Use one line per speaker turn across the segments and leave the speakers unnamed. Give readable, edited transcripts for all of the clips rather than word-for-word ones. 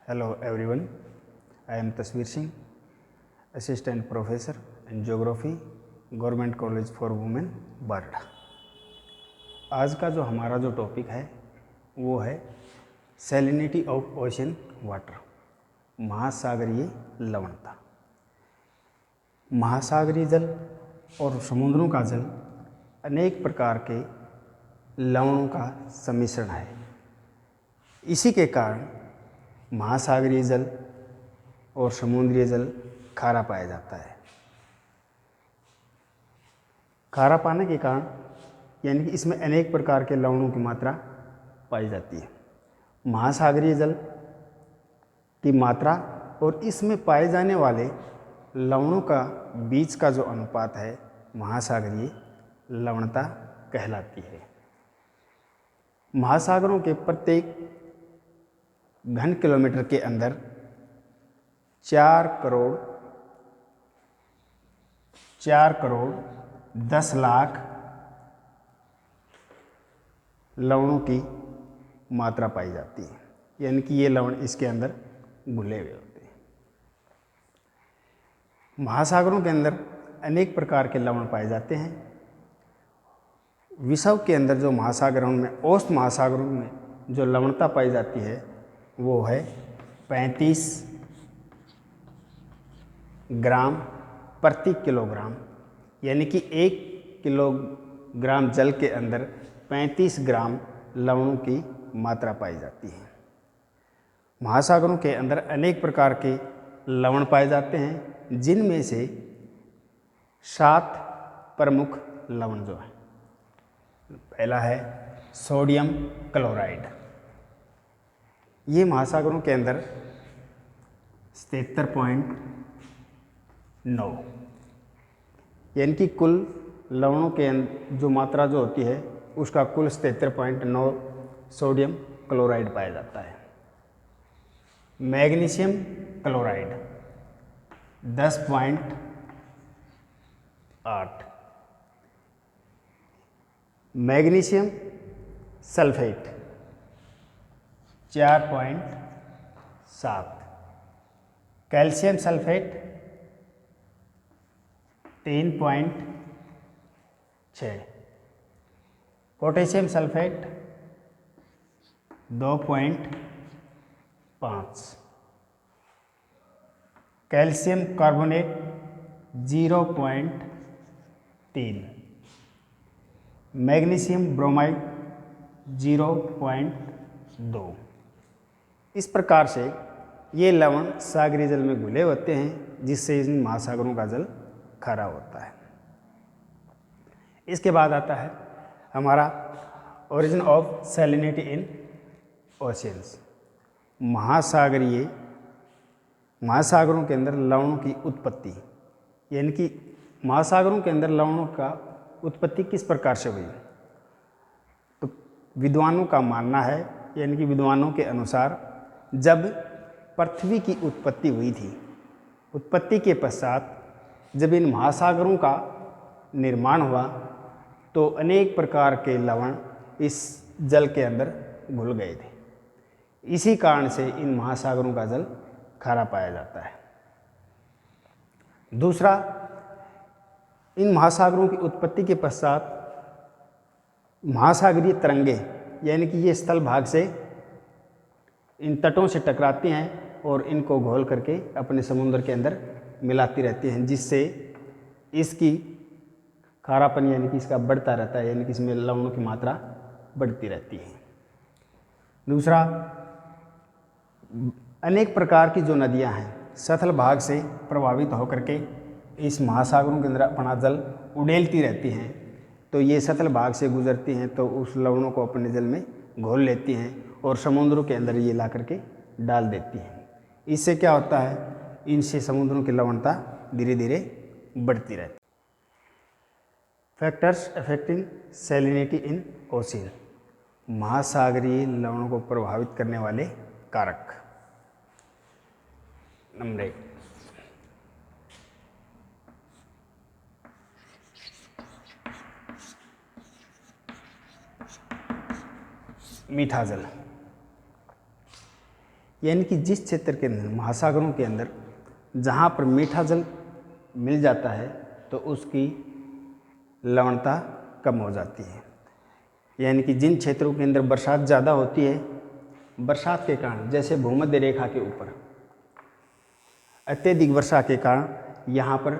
Hello everyone, I am Tasveer Singh, Assistant Professor in Geography, Government College for Women, Barda. आज का जो हमारा जो टॉपिक है वो है सैलिनिटी ऑफ ओशन वाटर, महासागरीय लवणता। महासागरीय जल और समुद्रों का जल अनेक प्रकार के लवणों का सम्मिश्रण है। इसी के कारण महासागरीय जल और समुद्रीय जल खारा पाया जाता है। खारा पाने के कारण यानी कि इसमें अनेक प्रकार के लवणों की मात्रा पाई जाती है। महासागरीय जल की मात्रा और इसमें पाए जाने वाले लवणों का बीच का जो अनुपात है महासागरीय लवणता कहलाती है। महासागरों के प्रत्येक घन किलोमीटर के अंदर 4 करोड़ 10 लाख लवणों की मात्रा पाई जाती है, यानी कि ये लवण इसके अंदर घुले हुए होते हैं। महासागरों के अंदर अनेक प्रकार के लवण पाए जाते हैं। विश्व के अंदर जो महासागरों में औसत महासागरों में जो लवणता पाई जाती है वो है 35 ग्राम प्रति किलोग्राम, यानी कि 1 किलोग्राम जल के अंदर 35 ग्राम लवणों की मात्रा पाई जाती है। महासागरों के अंदर अनेक प्रकार के लवण पाए जाते हैं, जिनमें से 7 प्रमुख लवण जो है, पहला है सोडियम क्लोराइड। ये महासागरों के अंदर 77.9 यानी कि कुल लवणों के जो मात्रा जो होती है उसका कुल 77.9 सोडियम क्लोराइड पाया जाता है। Magnesium chloride 10.8, magnesium sulphate 4.7, calcium sulphate 3.6, potassium sulphate 2.5, calcium carbonate 0.3, magnesium bromide 0.2। इस प्रकार से ये लवण सागरीय जल में घुले होते हैं, जिससे इन महासागरों का जल खारा होता है। इसके बाद आता है हमारा origin of salinity in oceans, महासागरों के अंदर लवणों की उत्पत्ति, यानी कि महासागरों के अंदर लवणों का उत्पत्ति किस प्रकार से हुई। तो विद्वानों का मानना है, यानी कि विद्वानों के अनुसार जब पृथ्वी की उत्पत्ति हुई थी, उत्पत्ति के पश्चात जब इन महासागरों का निर्माण हुआ तो अनेक प्रकार के लवण इस जल के अंदर घुल गए थे। इसी कारण से इन महासागरों का जल खारा पाया जाता है। दूसरा, इन महासागरों की उत्पत्ति के पश्चात महासागरीय तरंगे, यानी कि ये स्थल भाग से इन तटों से टकराती हैं और इनको घोल करके अपने समुद्र के अंदर मिलाती रहती हैं, जिससे इसकी खारापन यानी कि इसका बढ़ता रहता है, यानी कि इसमें लवणों की मात्रा बढ़ती रहती है। दूसरा, अनेक प्रकार की जो नदियां हैं सतल भाग से प्रभावित होकर के इस महासागरों के अंदर अपना जल उड़ेलती रहती हैं, तो ये सतल भाग से गुजरती हैं तो उस लवणों को अपने जल में घोल लेती हैं और समुद्रों के अंदर ये ला करके डाल देती हैं। इससे क्या होता है, इनसे समुद्रों की लवणता धीरे धीरे बढ़ती रहती है। फैक्टर्स अफेक्टिंग सैलिनिटी इन ओशियन, महासागरीय लवणों को प्रभावित करने वाले कारक। नंबर 1, मीठा जल। यानी कि जिस क्षेत्र के अंदर, महासागरों के अंदर जहाँ पर मीठा जल मिल जाता है तो उसकी लवणता कम हो जाती है। यानी कि जिन क्षेत्रों के अंदर बरसात ज़्यादा होती है, बरसात के कारण, जैसे भूमध्य रेखा के ऊपर अत्यधिक वर्षा के कारण यहाँ पर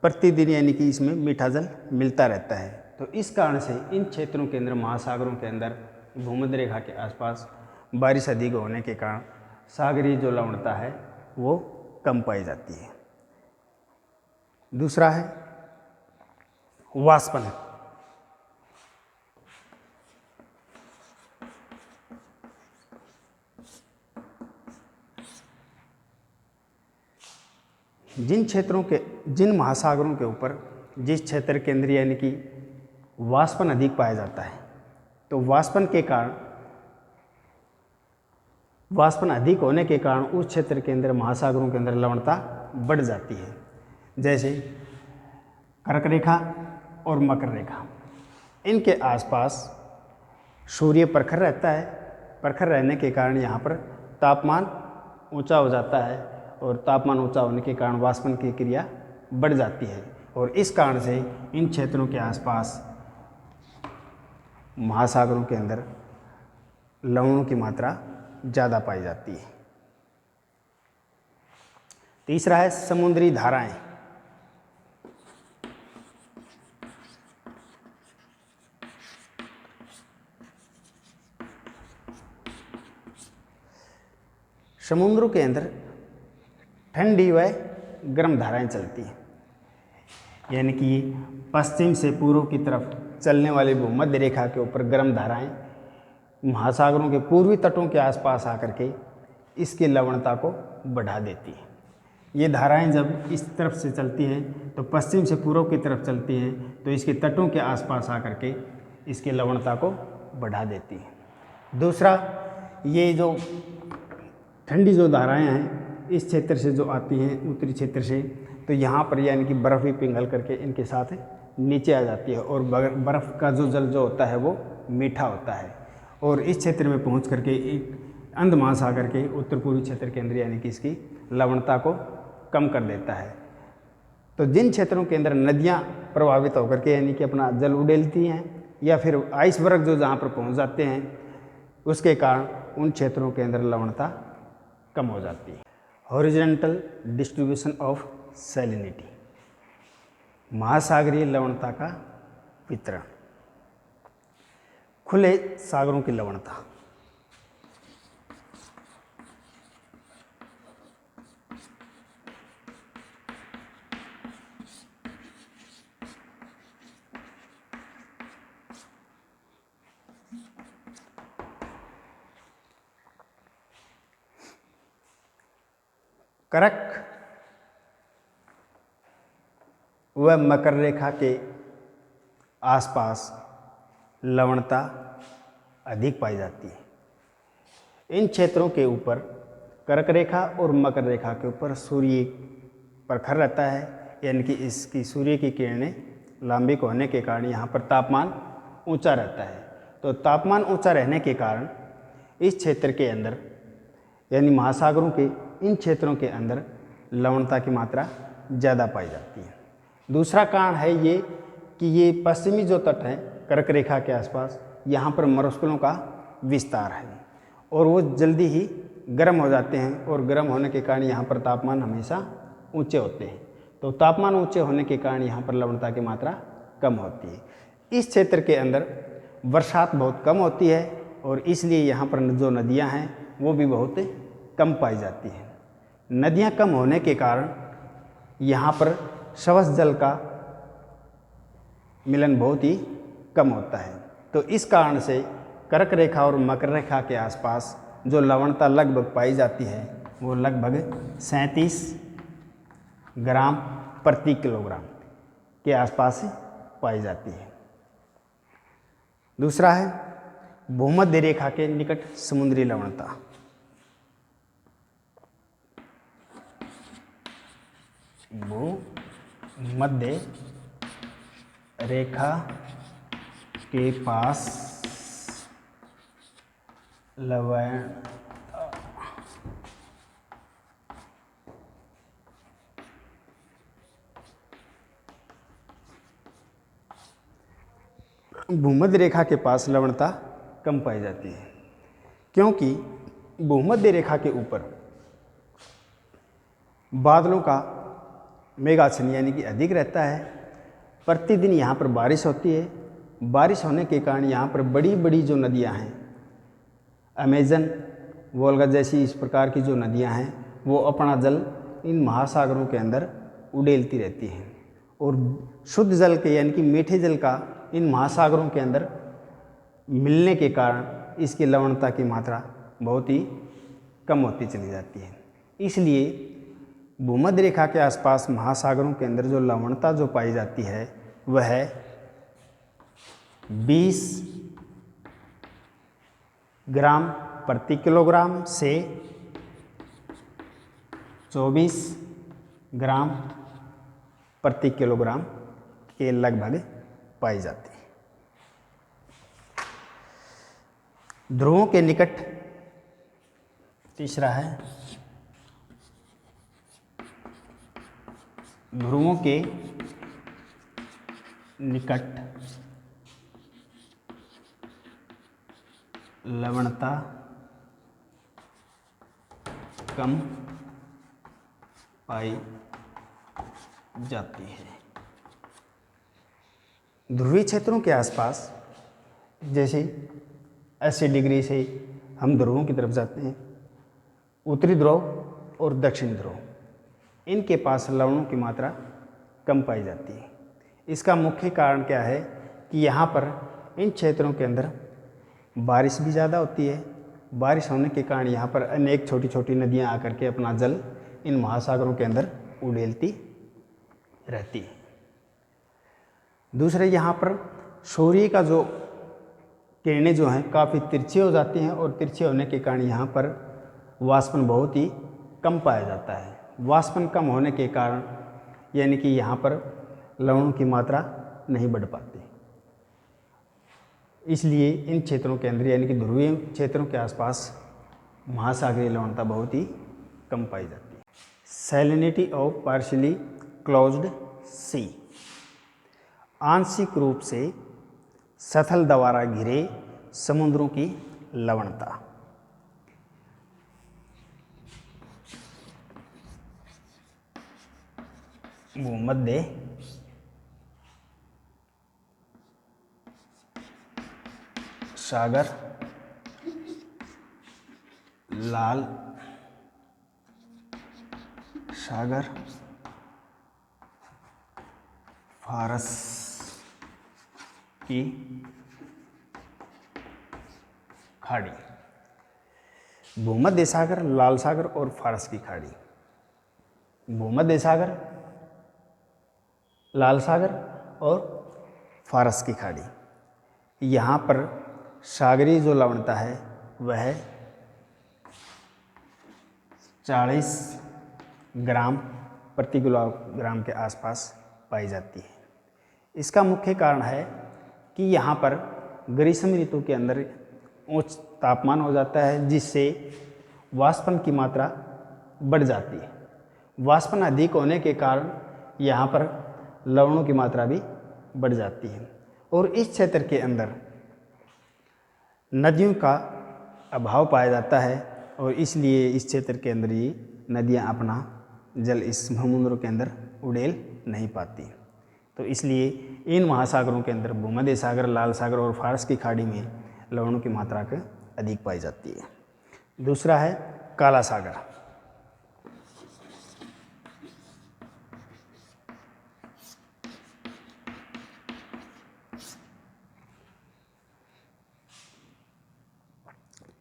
प्रतिदिन यानी कि इसमें मीठा जल मिलता रहता है। तो इस कारण से इन क्षेत्रों के अंदर, महासागरों के अंदर, भूमध्य रेखा के आसपास बारिश अधिक होने के कारण सागरीय जो लवणता है वो कम पाई जाती है। दूसरा है वाष्पन। जिन महासागरों के ऊपर, जिस क्षेत्र के अंदर यानी कि वाष्पन अधिक पाया जाता है, तो वाष्पन अधिक होने के कारण उस क्षेत्र के अंदर, महासागरों के अंदर लवणता बढ़ जाती है। जैसे कर्क रेखा और मकर रेखा, इनके आसपास सूर्य प्रखर रहता है। प्रखर रहने के कारण यहाँ पर तापमान ऊंचा हो जाता है और तापमान ऊंचा होने के कारण वाष्पन की क्रिया बढ़ जाती है और इस कारण से इन क्षेत्रों के आसपास, महासागरों के अंदर लवणों की मात्रा ज़्यादा पाई जाती है। तीसरा है समुद्री धाराएं। समुद्रों के अंदर ठंडी व गर्म धाराएं चलती हैं। यानी कि पश्चिम से पूर्व की तरफ चलने वाली भूमध्य रेखा के ऊपर गर्म धाराएं महासागरों के पूर्वी तटों के आसपास आकर के इसकी लवणता को बढ़ा देती हैं। ये धाराएं जब इस तरफ से चलती हैं तो पश्चिम से पूर्व की तरफ चलती हैं तो इसके तटों के आसपास आकर के इसकी लवणता को बढ़ा देती हैं। दूसरा, ये जो ठंडी जो धाराएं हैं इस क्षेत्र से जो आती हैं, उत्तरी क्षेत्र से, तो यहाँ पर यानी कि बर्फ़ भी पिघल करके इनके साथ नीचे आ जाती है और बर्फ़ का जो जल जो होता है वो मीठा होता है और इस क्षेत्र में पहुँच करके एक अंध महासागर के उत्तर पूर्वी क्षेत्र के अंदर यानी कि इसकी लवणता को कम कर देता है। तो जिन क्षेत्रों के अंदर नदियाँ प्रभावित होकर के यानी कि अपना जल उड़ेलती हैं या फिर आइसबर्ग जो जहाँ पर पहुँच जाते हैं, उसके कारण उन क्षेत्रों के अंदर लवणता कम हो जाती है। हॉरिजॉन्टल डिस्ट्रीब्यूशन ऑफ सैलिनिटी, महासागरीय लवणता का वितरण। खुले सागरों की लवणता, कर्क व मकर रेखा के आसपास लवणता अधिक पाई जाती है। इन क्षेत्रों के ऊपर, कर्क रेखा और मकर रेखा के ऊपर सूर्य प्रखर रहता है, यानी कि इसकी सूर्य की किरणें लंबिक होने के कारण यहाँ पर तापमान ऊंचा रहता है। तो तापमान ऊंचा रहने के कारण इस क्षेत्र के अंदर यानी महासागरों के इन क्षेत्रों के अंदर लवणता की मात्रा ज़्यादा पाई जाती है। दूसरा कारण है ये कि ये पश्चिमी जो तट हैं कर्क रेखा के आसपास, यहाँ पर मरुस्थलों का विस्तार है और वो जल्दी ही गर्म हो जाते हैं और गर्म होने के कारण यहाँ पर तापमान हमेशा ऊंचे होते हैं। तो तापमान ऊंचे होने के कारण यहाँ पर लवणता की मात्रा कम होती है। इस क्षेत्र के अंदर बरसात बहुत कम होती है और इसलिए यहाँ पर जो नदियाँ हैं वो भी बहुत कम पाई जाती हैं। नदियाँ कम होने के कारण यहाँ पर स्वच्छ जल का मिलन बहुत ही कम होता है। तो इस कारण से कर्क रेखा और मकर रेखा के आसपास जो लवणता लगभग पाई जाती है वो लगभग 37 ग्राम प्रति किलोग्राम के आसपास पाई जाती है। दूसरा है भूमध्य रेखा के निकट समुद्री लवणता। भूमध्य रेखा के पास लवणता भूमध्य रेखा के पास लवणता कम पाई जाती है, क्योंकि भूमध्य रेखा के ऊपर बादलों का मेघाच्छन्न यानी कि अधिक रहता है। प्रतिदिन यहाँ पर बारिश होती है। बारिश होने के कारण यहाँ पर बड़ी बड़ी जो नदियाँ हैं, अमेजन, वोल्गा जैसी इस प्रकार की जो नदियाँ हैं, वो अपना जल इन महासागरों के अंदर उड़ेलती रहती हैं, और शुद्ध जल के यानी कि मीठे जल का इन महासागरों के अंदर मिलने के कारण इसकी लवणता की मात्रा बहुत ही कम होती चली जाती है। इसलिए भूमध्य रेखा के आसपास महासागरों के अंदर जो लवणता जो पाई जाती है वह 20 ग्राम प्रति किलोग्राम से 24 ग्राम प्रति किलोग्राम के लगभग पाई जाती है। ध्रुवों के निकट तीसरा है, ध्रुवों के निकट लवणता कम पाई जाती है। ध्रुवीय क्षेत्रों के आसपास जैसे 80 डिग्री से हम ध्रुवों की तरफ जाते हैं, उत्तरी ध्रुव और दक्षिण ध्रुव, इनके पास लवणों की मात्रा कम पाई जाती है। इसका मुख्य कारण क्या है कि यहाँ पर इन क्षेत्रों के अंदर बारिश भी ज़्यादा होती है। बारिश होने के कारण यहाँ पर अनेक छोटी छोटी नदियाँ आकर के अपना जल इन महासागरों के अंदर उड़ेलती रहती है। दूसरे, यहाँ पर सूर्य का जो किरणें जो हैं काफ़ी तिरछी हो जाती हैं, और तिरछे होने के कारण यहाँ पर वाष्पन बहुत ही कम पाया जाता है। वाष्पन कम होने के कारण यानी कि यहाँ पर लवणों की मात्रा नहीं बढ़ पाती। इसलिए इन क्षेत्रों के अंदर यानी कि ध्रुवीय क्षेत्रों के आसपास महासागरीय लवणता बहुत ही कम पाई जाती है। सैलिनिटी ऑफ पार्शियली क्लोज्ड सी, आंशिक रूप से सतल द्वारा घिरे समुद्रों की लवणता। भूमध्य सागर, लाल सागर, फारस की खाड़ी। भूमध्य सागर, लाल सागर और फारस की खाड़ी। भूमध्य सागर, लाल सागर और फारस की खाड़ी, यहाँ पर सागरीय जो लवणता है वह 40 ग्राम प्रति किलोग्राम के आसपास पाई जाती है। इसका मुख्य कारण है कि यहाँ पर ग्रीष्म ऋतु के अंदर उच्च तापमान हो जाता है, जिससे वाष्पन की मात्रा बढ़ जाती है। वाष्पन अधिक होने के कारण यहाँ पर लवणों की मात्रा भी बढ़ जाती है, और इस क्षेत्र के अंदर नदियों का अभाव पाया जाता है, और इसलिए इस क्षेत्र के अंदर ये नदियाँ अपना जल इस समुद्रों के अंदर उड़ेल नहीं पाती। तो इसलिए इन महासागरों के अंदर भूमध्य सागर, लाल सागर और फारस की खाड़ी में लवणों की मात्रा का अधिक पाई जाती है। दूसरा है काला सागर।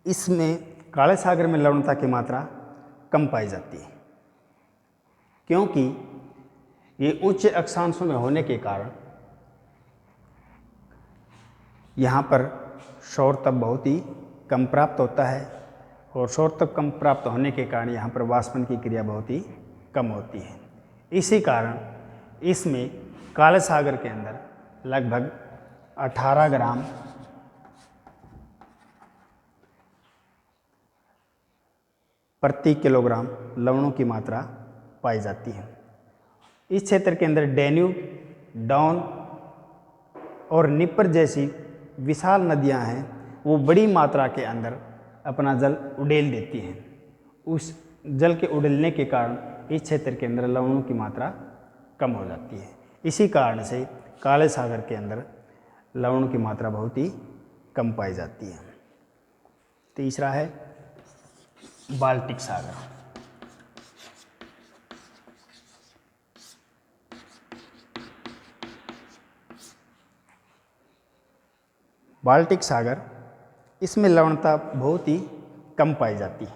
इसमें काले सागर में लवणता की मात्रा कम पाई जाती है, क्योंकि ये उच्च अक्षांशों में होने के कारण यहाँ पर सौर तप बहुत ही कम प्राप्त होता है, और सौर तप कम प्राप्त होने के कारण यहाँ पर वाष्पन की क्रिया बहुत ही कम होती है। इसी कारण इसमें काले सागर के अंदर लगभग 18 ग्राम प्रति किलोग्राम लवणों की मात्रा पाई जाती है। इस क्षेत्र के अंदर डैन्यूब, डॉन, और निप्पर जैसी विशाल नदियां हैं वो बड़ी मात्रा के अंदर अपना जल उड़ेल देती हैं। उस जल के उड़ेलने के कारण इस क्षेत्र के अंदर लवणों की मात्रा कम हो जाती है। इसी कारण से काले सागर के अंदर लवणों की मात्रा बहुत ही कम पाई जाती है। तीसरा है बाल्टिक सागर। बाल्टिक सागर, इसमें लवणता बहुत ही कम पाई जाती है।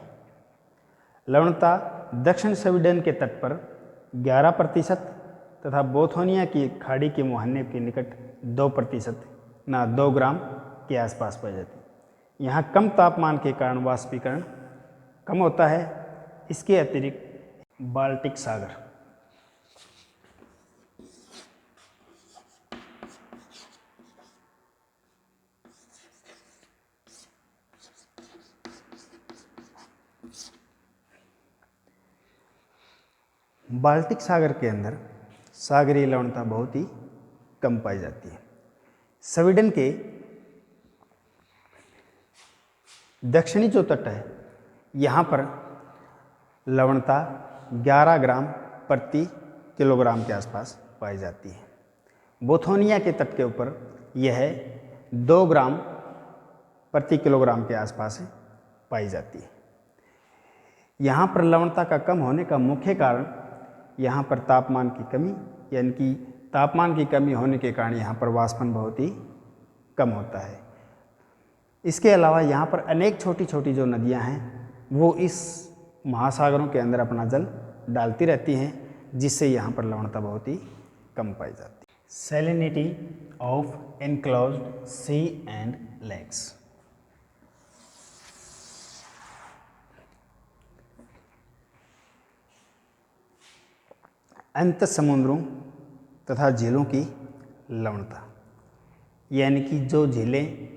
लवणता दक्षिण स्वीडन के तट पर 11% तथा बोथोनिया की खाड़ी के मुहाने के निकट 2% ना 2 ग्राम के आसपास पाई जाती है। यहाँ कम तापमान के कारण वाष्पीकरण कम होता है। इसके अतिरिक्त बाल्टिक सागर बाल्टिक सागर के अंदर सागरीय लवणता बहुत ही कम पाई जाती है। स्वीडन के दक्षिणी जो तट है यहाँ पर लवणता 11 ग्राम प्रति किलोग्राम के आसपास पाई जाती है। बोथोनिया के तट के ऊपर यह 2 ग्राम प्रति किलोग्राम के आसपास पाई जाती है। यहाँ पर लवणता का कम होने का मुख्य कारण यहाँ पर तापमान की कमी, यानी कि तापमान की कमी होने के कारण यहाँ पर वाष्पन बहुत ही कम होता है। इसके अलावा यहाँ पर अनेक छोटी छोटी जो नदियाँ हैं वो इस महासागरों के अंदर अपना जल डालती रहती हैं, जिससे यहाँ पर लवणता बहुत ही कम पाई जाती है। Salinity of enclosed sea and lakes. अंत समुद्रों तथा झीलों की लवणता, यानी कि जो झीलें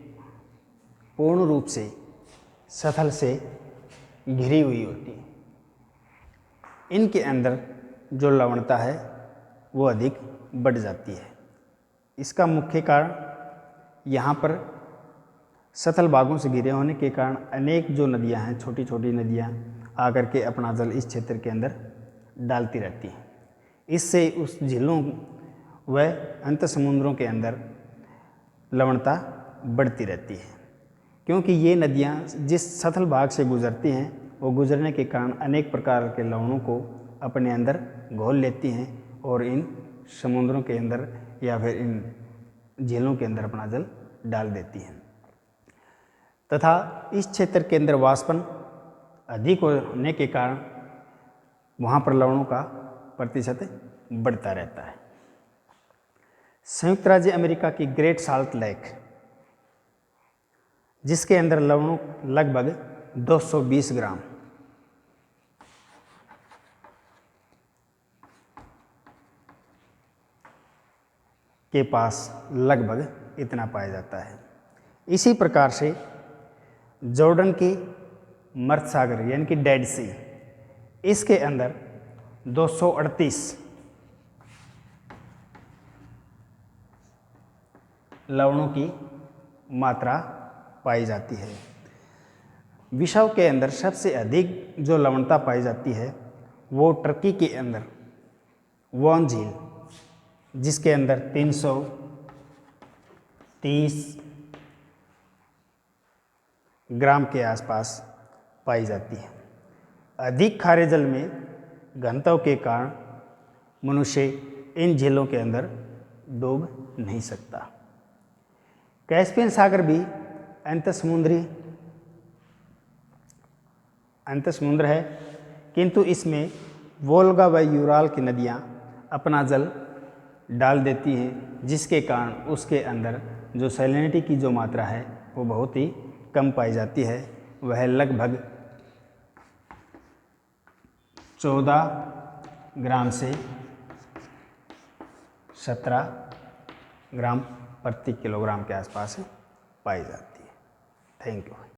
पूर्ण रूप से सतह से घिरी हुई होती हैं, इनके अंदर जो लवणता है वो अधिक बढ़ जाती है। इसका मुख्य कारण यहाँ पर सतल भागों से घिरे होने के कारण अनेक जो नदियाँ हैं, छोटी छोटी नदियाँ आकर के अपना जल इस क्षेत्र के अंदर डालती रहती हैं। इससे उस झीलों व अंत समुद्रों के अंदर लवणता बढ़ती रहती है, क्योंकि ये नदियाँ जिस सतल भाग से गुजरती हैं वो गुजरने के कारण अनेक प्रकार के लवणों को अपने अंदर घोल लेती हैं और इन समुद्रों के अंदर या फिर इन झीलों के अंदर अपना जल डाल देती हैं तथा इस क्षेत्र के अंदर वाष्पन अधिक होने के कारण वहाँ पर लवणों का प्रतिशत बढ़ता रहता है। संयुक्त राज्य अमेरिका की ग्रेट साल्ट लेक, जिसके अंदर लवणों लगभग 220 ग्राम के पास लगभग इतना पाया जाता है। इसी प्रकार से जॉर्डन की मर्द सागर यानी कि डेड सी, इसके अंदर 238 लवणों की मात्रा पाई जाती है। विश्व के अंदर सबसे अधिक जो लवणता पाई जाती है वो टर्की के अंदर वॉन झील, जिसके अंदर 330 ग्राम के आसपास पाई जाती है। अधिक खारे जल में घनत्व के कारण मनुष्य इन झीलों के अंदर डूब नहीं सकता। कैस्पियन सागर भी अंतःसमुद्र है, किंतु इसमें वोल्गा व यूराल की नदियाँ अपना जल डाल देती हैं, जिसके कारण उसके अंदर जो सैलिनिटी की जो मात्रा है वो बहुत ही कम पाई जाती है। वह लगभग 14 ग्राम से 17 ग्राम प्रति किलोग्राम के आसपास पाई जाती है। Thank you.